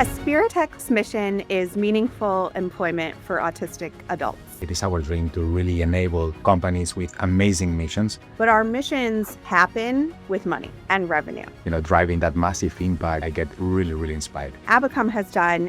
Aspiritech's mission is meaningful employment for autistic adults. It is our dream to really enable companies with amazing missions. But our missions happen with money and revenue. Driving that massive impact, I get really inspired. Abacum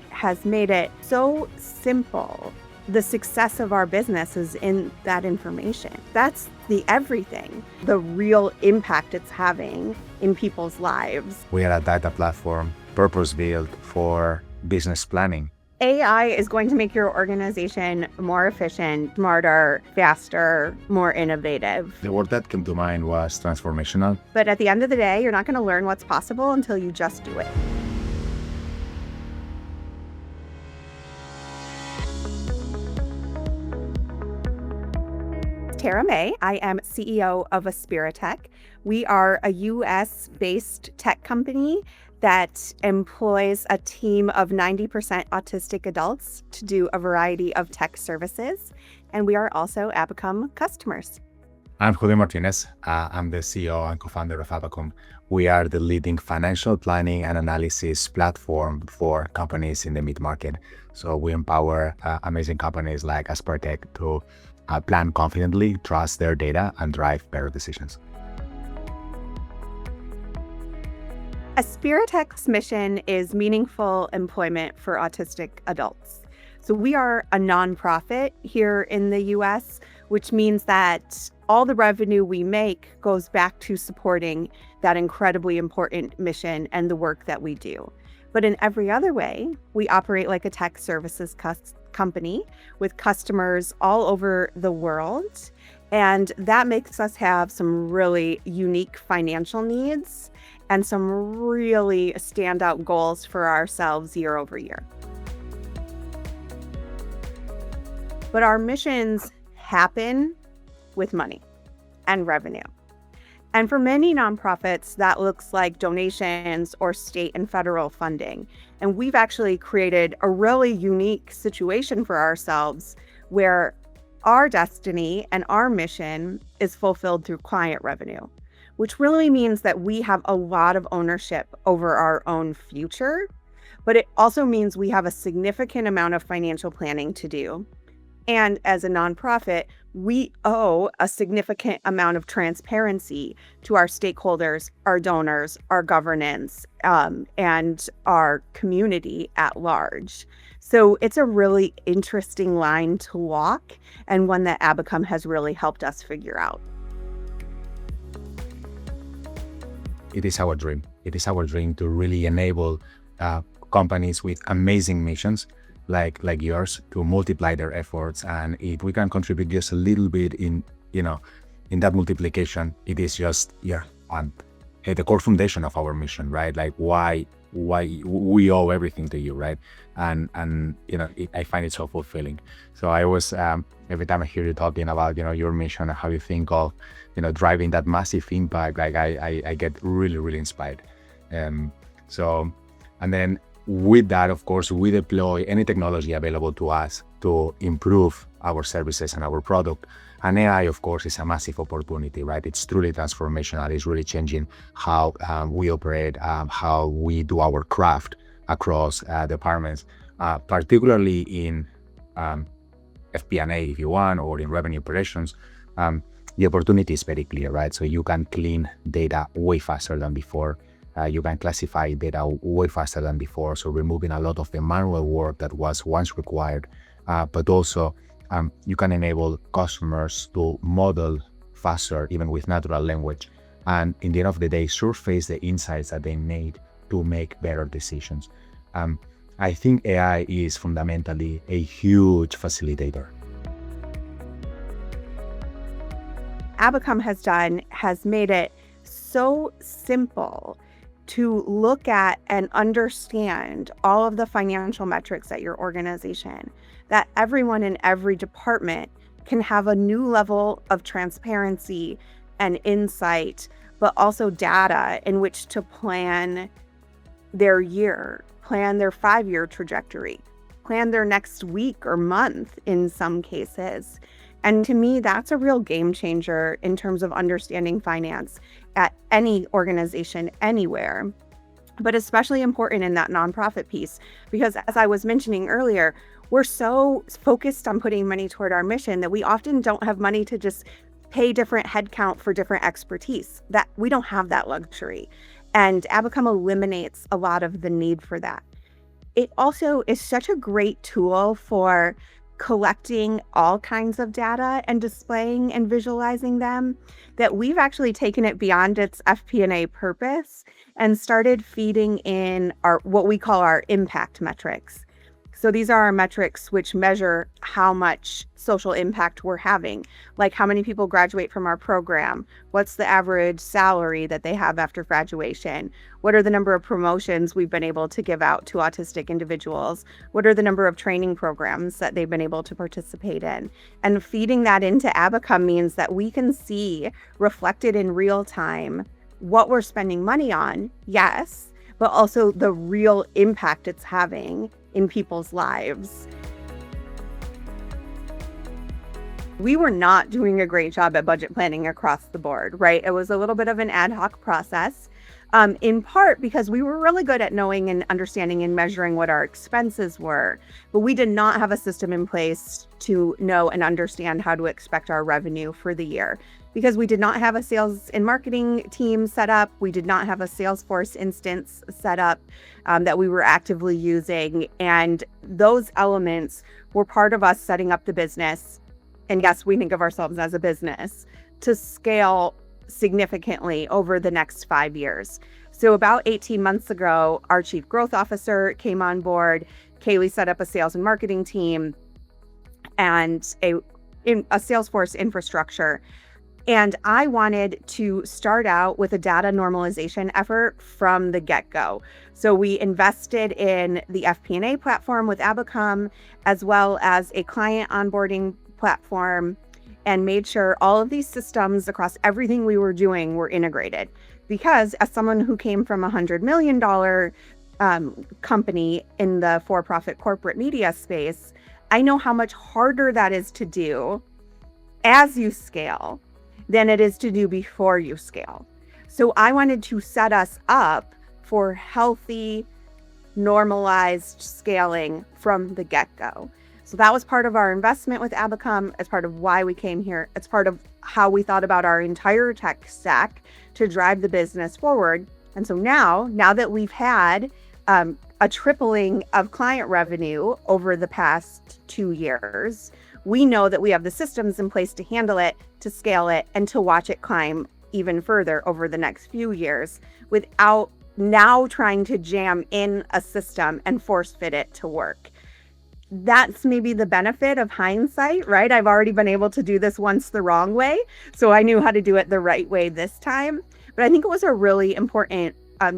has made it so simple. The success of our business is in that information. That's the everything, the real impact it's having in people's lives. We are a data platform purpose-built for business planning. AI is going to make your organization more efficient, smarter, faster, more innovative. The word that came to mind was transformational. But at the end of the day, you're not going to learn what's possible until you just do it. Tara May. I am CEO of Aspiritech. We are a US-based tech company that employs a team of 90% autistic adults to do a variety of tech services. And we are also Abacum customers. I'm Julio Martínez. I'm the CEO and co-founder of Abacum. We are the leading financial planning and analysis platform for companies in the mid-market. So we empower amazing companies like Aspiritech to plan confidently, trust their data, and drive better decisions. Aspiritech's mission is meaningful employment for autistic adults. So we are a nonprofit here in the US, which means that all the revenue we make goes back to supporting that incredibly important mission and the work that we do. But in every other way, we operate like a tech services company with customers all over the world. And that makes us have some really unique financial needs and some really standout goals for ourselves year over year. But our missions happen with money and revenue. And for many nonprofits, that looks like donations or state and federal funding. And we've actually created a really unique situation for ourselves where our destiny and our mission is fulfilled through client revenue, which really means that we have a lot of ownership over our own future, but it also means we have a significant amount of financial planning to do. And as a nonprofit, we owe a significant amount of transparency to our stakeholders, our donors, our governance, and our community at large. So it's a really interesting line to walk and one that Abacum has really helped us figure out. It is our dream. It is our dream to really enable companies with amazing missions like yours to multiply their efforts. And if we can contribute just a little bit in that multiplication, it is just the core foundation of our mission, right? Like why we owe everything to you, right? And I find it so fulfilling. So I always every time I hear you talking about your mission and how you think of driving that massive impact, like I get really inspired. And then with that, of course, we deploy any technology available to us to improve our services and our product. And AI, of course, is a massive opportunity, right? It's truly transformational. It's really changing how we operate, how we do our craft across departments, particularly in FP&A, if you want, or in revenue operations. The opportunity is very clear, right? So you can clean data way faster than before. You can classify data way faster than before, so removing a lot of the manual work that was once required, but also you can enable customers to model faster, even with natural language, and in the end of the day, surface the insights that they need to make better decisions. I think AI is fundamentally a huge facilitator. Abacum has made it so simple to look at and understand all of the financial metrics at your organization, that everyone in every department can have a new level of transparency and insight, but also data in which to plan their year, plan their 5-year trajectory, plan their next week or month in some cases. And to me, that's a real game changer in terms of understanding finance at any organization, anywhere. but especially important in that nonprofit piece, because as I was mentioning earlier, we're so focused on putting money toward our mission that we often don't have money to just pay different headcount for different expertise. That we don't have that luxury. And Abacum eliminates a lot of the need for that. It also is such a great tool for collecting all kinds of data and displaying and visualizing them that we've actually taken it beyond its FP&A purpose and started feeding in our what we call our impact metrics. So these are our metrics which measure how much social impact we're having, like how many people graduate from our program, what's the average salary that they have after graduation, what are the number of promotions we've been able to give out to autistic individuals, what are the number of training programs that they've been able to participate in. And feeding that into Abacum means that we can see reflected in real time what we're spending money on, yes, but also the real impact it's having in people's lives. We were not doing a great job at budget planning across the board, right? It was a little bit of an ad hoc process, in part because we were really good at knowing and understanding and measuring what our expenses were, but we did not have a system in place to know and understand how to expect our revenue for the year. Because we did not have a sales and marketing team set up. We did not have a Salesforce instance set up that we were actively using. And those elements were part of us setting up the business. And yes, we think of ourselves as a business to scale significantly over the next 5 years. So about 18 months ago, our chief growth officer came on board. Kaylee set up a sales and marketing team and a Salesforce infrastructure. And I wanted to start out with a data normalization effort from the get-go. So we invested in the FP&A platform with Abacum, as well as a client onboarding platform, and made sure all of these systems across everything we were doing were integrated. Because as someone who came from a $100 million company in the for-profit corporate media space, I know how much harder that is to do as you scale than it is to do before you scale. So I wanted to set us up for healthy, normalized scaling from the get-go. So that was part of our investment with Abacum. It's part of why we came here. It's part of how we thought about our entire tech stack to drive the business forward. And so now that we've had a tripling of client revenue over the past 2 years, we know that we have the systems in place to handle it, to scale it, and to watch it climb even further over the next few years without now trying to jam in a system and force fit it to work. That's maybe the benefit of hindsight, right? I've already been able to do this once the wrong way, so I knew how to do it the right way this time. But I think it was a really important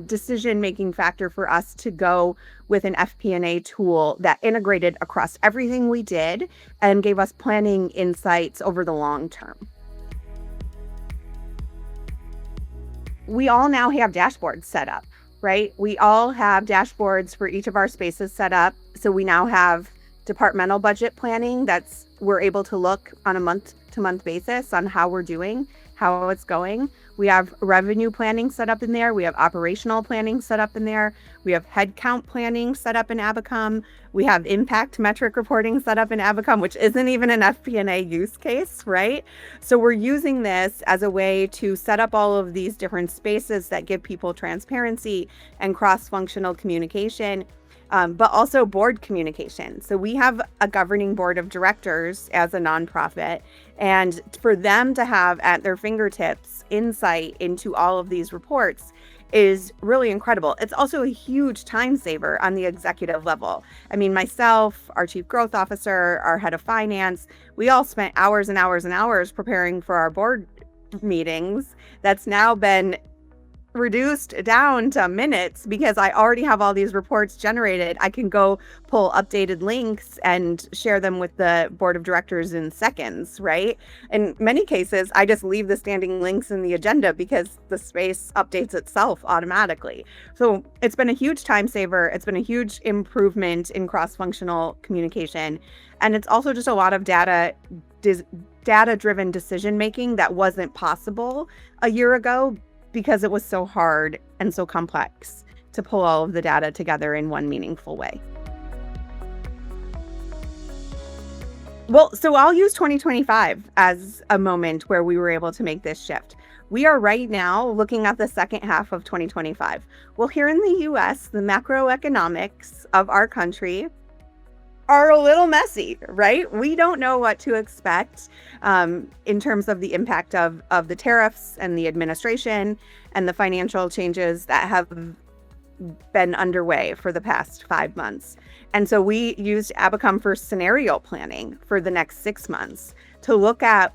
decision-making factor for us to go with an FP&A tool that integrated across everything we did and gave us planning insights over the long term. We all now have dashboards set up, right? We all have dashboards for each of our spaces set up. So we now have departmental budget planning we're able to look on a month-to-month basis on how we're doing, how it's going. We have revenue planning set up in there. We have operational planning set up in there. We have headcount planning set up in Abacum. We have impact metric reporting set up in Abacum, which isn't even an FP&A use case, right? So we're using this as a way to set up all of these different spaces that give people transparency and cross-functional communication, but also board communication. So we have a governing board of directors as a nonprofit, and for them to have at their fingertips insight into all of these reports is really incredible. It's also a huge time saver on the executive level. I mean, myself, our chief growth officer, our head of finance, we all spent hours and hours and hours preparing for our board meetings. That's now been reduced down to minutes because I already have all these reports generated. I can go pull updated links and share them with the board of directors in seconds, right? In many cases, I just leave the standing links in the agenda because the space updates itself automatically. So it's been a huge time saver. It's been a huge improvement in cross-functional communication. And it's also just a lot of data-driven decision-making that wasn't possible a year ago because it was so hard and so complex to pull all of the data together in one meaningful way. Well, so I'll use 2025 as a moment where we were able to make this shift. We are right now looking at the second half of 2025. Well, here in the US, the macroeconomics of our country are a little messy, right? We don't know what to expect in terms of the impact of the tariffs and the administration and the financial changes that have been underway for the past 5 months. And so we used Abacum for scenario planning for the next 6 months to look at,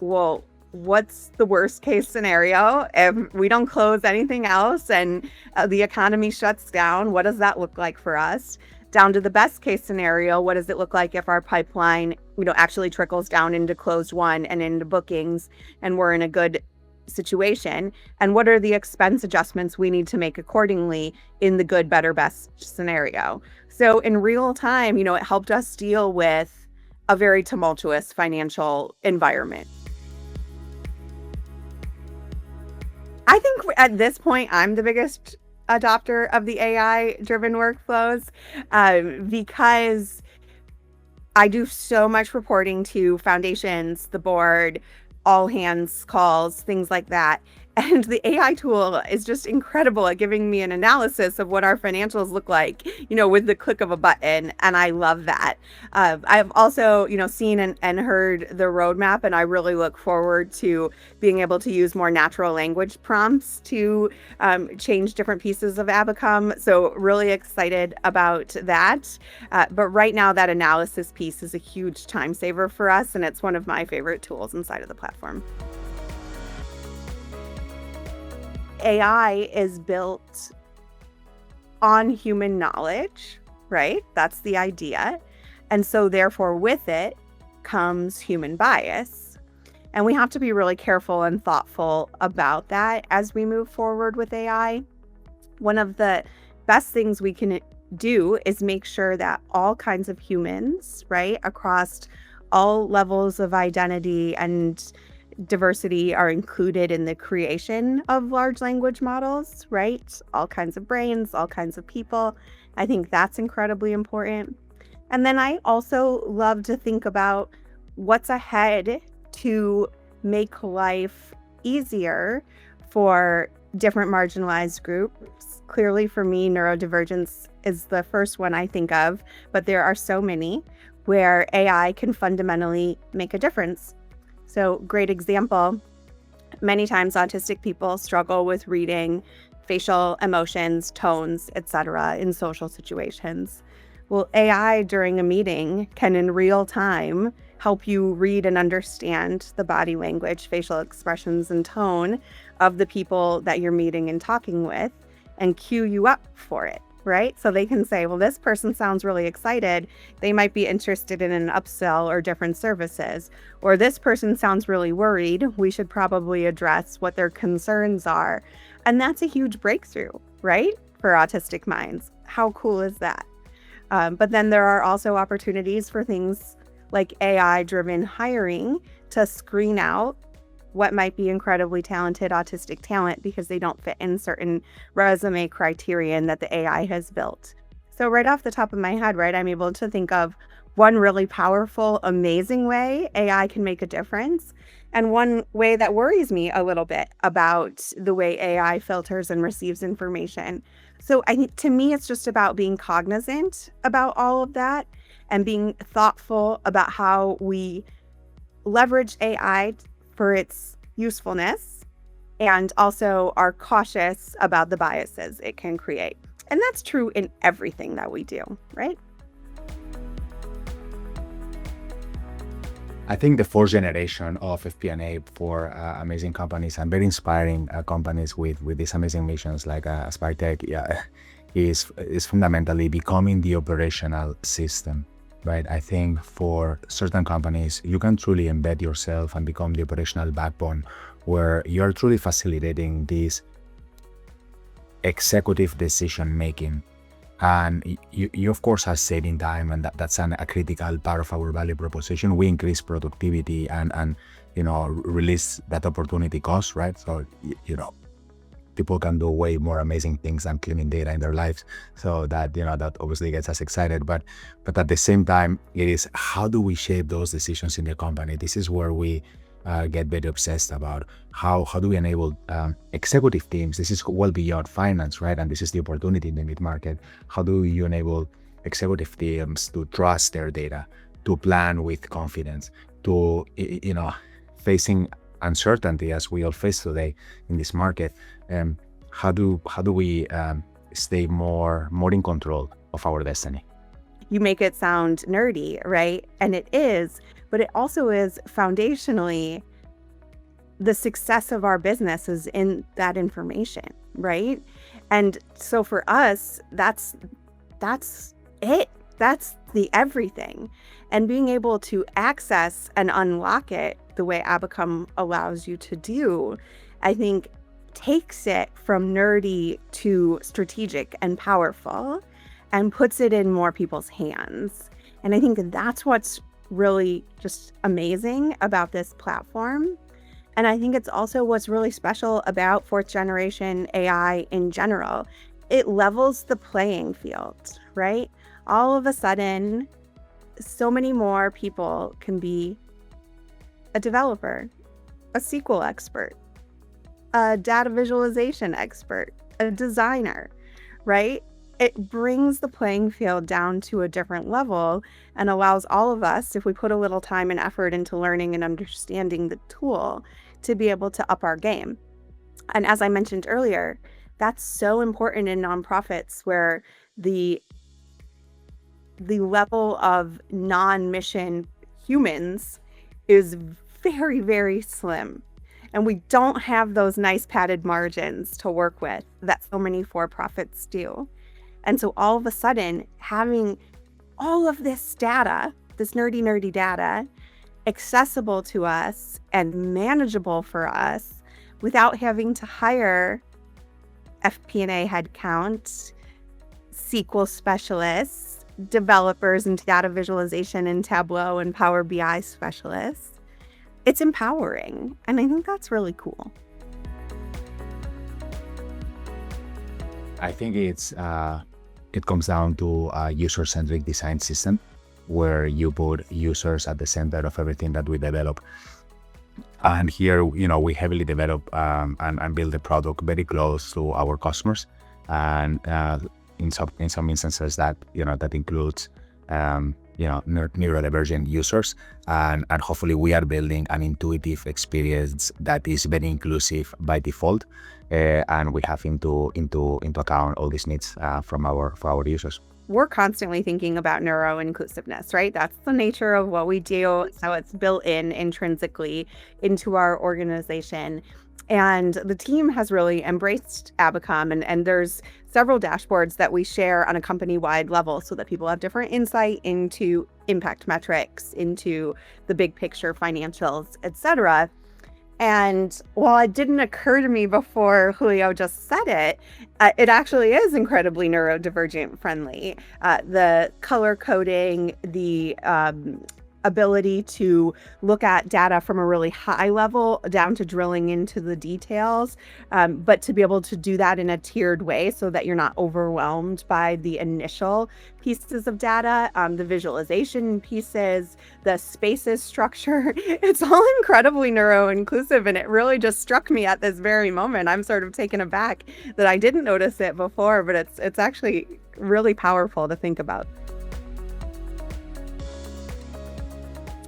well, what's the worst case scenario if we don't close anything else and the economy shuts down? What does that look like for us? Down to the best case scenario, what does it look like if our pipeline, actually trickles down into closed won and into bookings and we're in a good situation? And what are the expense adjustments we need to make accordingly in the good, better, best scenario? So in real time, it helped us deal with a very tumultuous financial environment. I think at this point, I'm the biggest adopter of the AI-driven workflows because I do so much reporting to foundations, the board, all hands calls, things like that. And the AI tool is just incredible at giving me an analysis of what our financials look like, with the click of a button. And I love that. I've also, seen and heard the roadmap, and I really look forward to being able to use more natural language prompts to change different pieces of Abacum. So really excited about that. But right now, that analysis piece is a huge time saver for us, and it's one of my favorite tools inside of the platform. AI is built on human knowledge, right? That's the idea. And so therefore with it comes human bias. And we have to be really careful and thoughtful about that as we move forward with AI. One of the best things we can do is make sure that all kinds of humans, right, across all levels of identity and diversity are included in the creation of large language models, right? All kinds of brains, all kinds of people. I think that's incredibly important. And then I also love to think about what's ahead to make life easier for different marginalized groups. Clearly for me, neurodivergence is the first one I think of, but there are so many where AI can fundamentally make a difference. So great example, many times autistic people struggle with reading facial emotions, tones, etc. in social situations. Well, AI during a meeting can in real time help you read and understand the body language, facial expressions, and tone of the people that you're meeting and talking with and cue you up for it. Right? So they can say, well, this person sounds really excited. They might be interested in an upsell or different services. Or this person sounds really worried. We should probably address what their concerns are. And that's a huge breakthrough, right? For autistic minds. How cool is that? But then there are also opportunities for things like AI-driven hiring to screen out what might be incredibly talented autistic talent because they don't fit in certain resume criterion that the AI has built. So right off the top of my head, right, I'm able to think of one really powerful, amazing way AI can make a difference, and one way that worries me a little bit about the way AI filters and receives information. So I think to me, it's just about being cognizant about all of that and being thoughtful about how we leverage AI for its usefulness, and also are cautious about the biases it can create. And that's true in everything that we do, right? I think the fourth generation of FP&A for amazing companies and very inspiring companies with these amazing missions like Aspiritech is fundamentally becoming the operational system. Right? I think for certain companies, you can truly embed yourself and become the operational backbone where you're truly facilitating this executive decision making. And you of course, are saving time, and that's a critical part of our value proposition. We increase productivity and release that opportunity cost, right? So, people can do way more amazing things than cleaning data in their lives. So that, that obviously gets us excited. But at the same time, it is, how do we shape those decisions in the company? This is where we get very obsessed about how do we enable executive teams. This is well beyond finance, right? And this is the opportunity in the mid-market. How do you enable executive teams to trust their data, to plan with confidence, to, facing uncertainty as we all face today in this market? How do we stay more in control of our destiny? You make it sound nerdy, right? And it is, but it also is foundationally the success of our business is in that information, right? And so for us, that's it. That's the everything. And being able to access and unlock it the way Abacum allows you to do, I think takes it from nerdy to strategic and powerful and puts it in more people's hands. And I think that's what's really just amazing about this platform. And I think it's also what's really special about fourth generation AI in general. It levels the playing field, right? All of a sudden, so many more people can be a developer, a SQL expert, a data visualization expert, a designer, right? It brings the playing field down to a different level and allows all of us, if we put a little time and effort into learning and understanding the tool, to be able to up our game. And as I mentioned earlier, that's so important in nonprofits where the level of non-mission humans is very, very slim. And we don't have those nice padded margins to work with that so many for-profits do. And so all of a sudden, having all of this data, this nerdy data, accessible to us and manageable for us without having to hire FP&A headcount, SQL specialists, developers and data visualization and Tableau and Power BI specialists, it's empowering. And I think that's really cool. I think it comes down to a user-centric design system where you put users at the center of everything that we develop. And here, we heavily develop and build the product very close to our customers. And in some instances that includes neurodivergent users, and hopefully we are building an intuitive experience that is very inclusive by default, and we have into account all these needs for our users. We're constantly thinking about neuro-inclusiveness, right? That's the nature of what we do. So it's built in intrinsically into our organization. And the team has really embraced Abacum, and there's several dashboards that we share on a company-wide level so that people have different insight into impact metrics, into the big picture financials, etc. And while it didn't occur to me before Julio just said it, it actually is incredibly neurodivergent friendly. The color coding, the ability to look at data from a really high level down to drilling into the details, but to be able to do that in a tiered way so that you're not overwhelmed by the initial pieces of data, the visualization pieces, the spaces structure. It's all incredibly neuro-inclusive, and it really just struck me at this very moment. I'm sort of taken aback that I didn't notice it before, but it's actually really powerful to think about.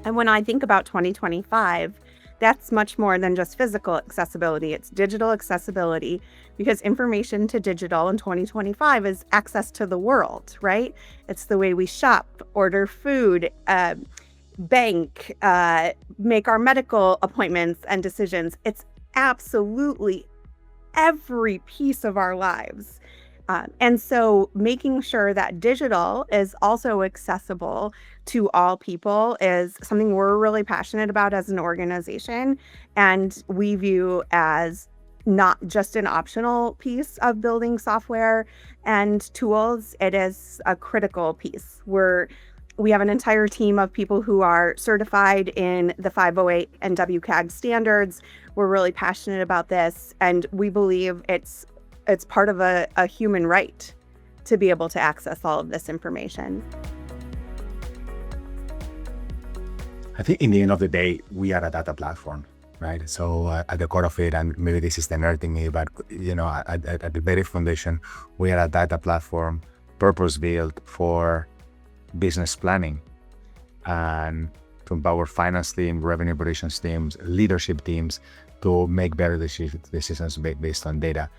And when I think about 2025, that's much more than just physical accessibility. It's digital accessibility, because information to digital in 2025 is access to the world, right? It's the way we shop, order food, bank, make our medical appointments and decisions. It's absolutely every piece of our lives. And so making sure that digital is also accessible to all people is something we're really passionate about as an organization. And we view as not just an optional piece of building software and tools, it is a critical piece. We're We have an entire team of people who are certified in the 508 and WCAG standards. We're really passionate about this, and we believe it's part of a human right to be able to access all of this information. I think in the end of the day, we are a data platform, right? So at the core of it, and maybe this is the nerd in me, but at the very foundation, we are a data platform purpose-built for business planning and to empower finance team, revenue operations teams, leadership teams to make better decisions based on data.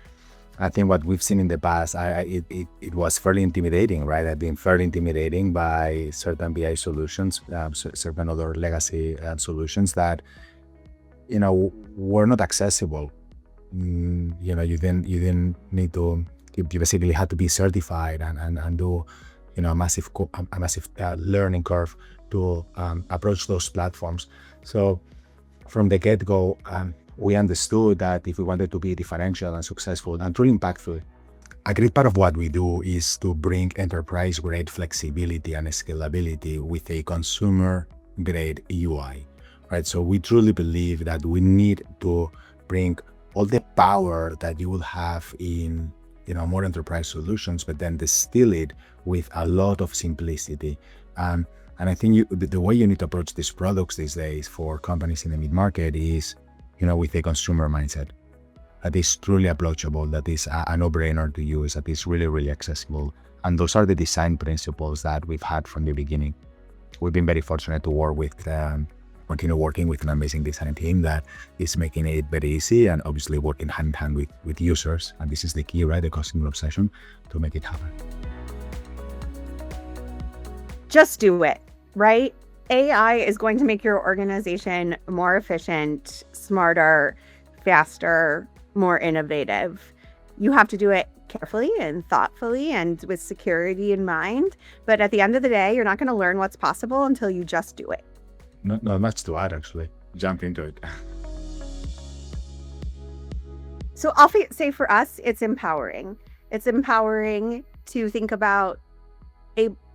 I think what we've seen in the past, it was fairly intimidating, right? I've been fairly intimidating by certain BI solutions, certain other legacy solutions that, were not accessible. You didn't need to, you basically had to be certified and do, a massive learning curve to approach those platforms. So from the get-go, we understood that if we wanted to be differential and successful and truly impactful, a great part of what we do is to bring enterprise-grade flexibility and scalability with a consumer-grade UI, right? So we truly believe that we need to bring all the power that you will have in more enterprise solutions, but then distill it with a lot of simplicity. And I think the way you need to approach these products these days for companies in the mid-market is, with a consumer mindset that is truly approachable, that is a no-brainer to use, that is really, really accessible. And those are the design principles that we've had from the beginning. We've been very fortunate to work with, continue working with an amazing design team that is making it very easy and obviously working hand in hand with users. And this is the key, right? The customer obsession to make it happen. Just do it, right? AI is going to make your organization more efficient, smarter, faster, more innovative. You have to do it carefully and thoughtfully and with security in mind. But at the end of the day, you're not going to learn what's possible until you just do it. Not much to add, actually. Jump into it. So I'll say for us, it's empowering. It's empowering to think about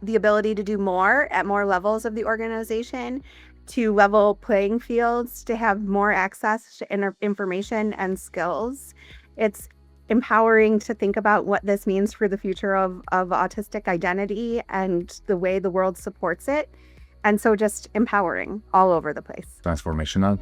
the ability to do more at more levels of the organization, to level playing fields, to have more access to information and skills. It's empowering to think about what this means for the future of autistic identity and the way the world supports it. And so just empowering all over the place. Transformational.